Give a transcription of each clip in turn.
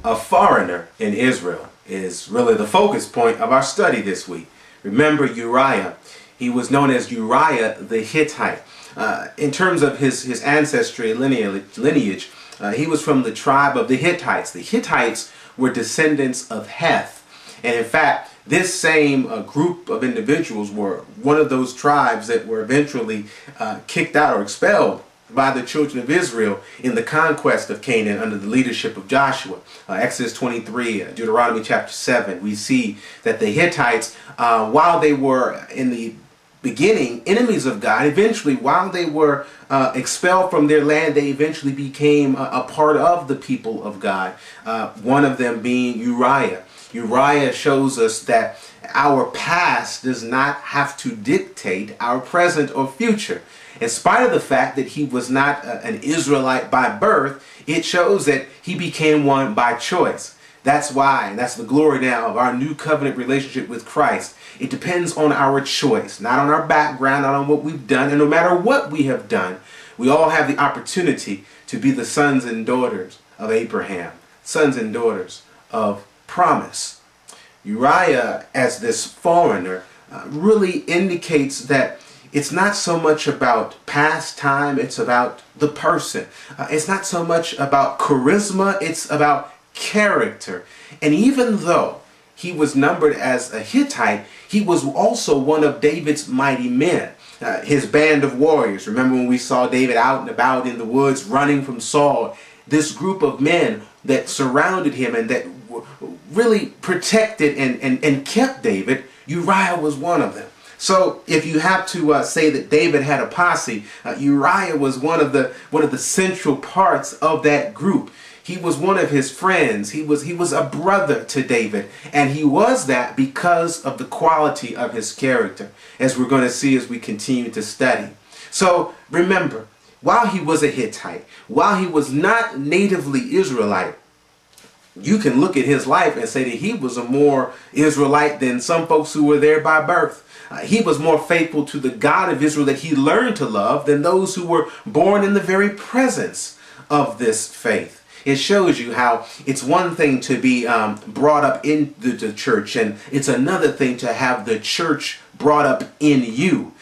A foreigner in Israel is really the focus point of our study this week. Remember Uriah. He was known as Uriah the Hittite. In terms of his ancestry lineage, he was from the tribe of the Hittites. The Hittites were descendants of Heth. And in fact, this same group of individuals were one of those tribes that were eventually kicked out or expelled by the children of Israel in the conquest of Canaan under the leadership of Joshua. Exodus 23, Deuteronomy chapter 7, we see that the Hittites, while they were in the beginning enemies of God, eventually, while they were expelled from their land, they eventually became a part of the people of God, one of them being Uriah. Uriah shows us that our past does not have to dictate our present or future. In spite of the fact that he was not an Israelite by birth, it shows that he became one by choice. That's why, and that's the glory now of our new covenant relationship with Christ. It depends on our choice, not on our background, not on what we've done. And no matter what we have done, we all have the opportunity to be the sons and daughters of Abraham, sons and daughters of promise. Uriah, as this foreigner, really indicates that it's not so much about past time, it's about the person. It's not so much about charisma, it's about character. And even though he was numbered as a Hittite, he was also one of David's mighty men. His band of warriors. Remember when we saw David out and about in the woods running from Saul? This group of men that surrounded him and that really protected and kept David, Uriah was one of them. So if you have to say that David had a posse, Uriah was one of the central parts of that group. He was one of his friends. He was a brother to David, and he was that because of the quality of his character, as we're going to see as we continue to study. So remember, while he was a Hittite, while he was not natively Israelite, you can look at his life and say that he was a more Israelite than some folks who were there by birth. He was more faithful to the God of Israel that he learned to love than those who were born in the very presence of this faith. It shows you how it's one thing to be brought up in the church, and it's another thing to have the church brought up in you.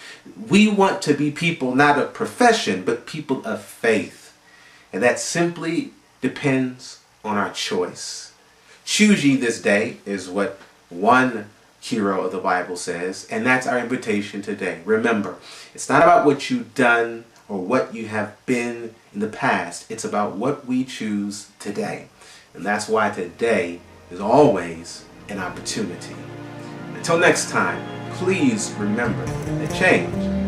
We want to be people not of profession, but people of faith. And that simply depends on our choice. Choose ye this day is what one hero of the Bible says, and that's our invitation today. Remember, it's not about what you've done or what you have been in the past. It's about what we choose today. And that's why today is always an opportunity. Until next time, please remember that change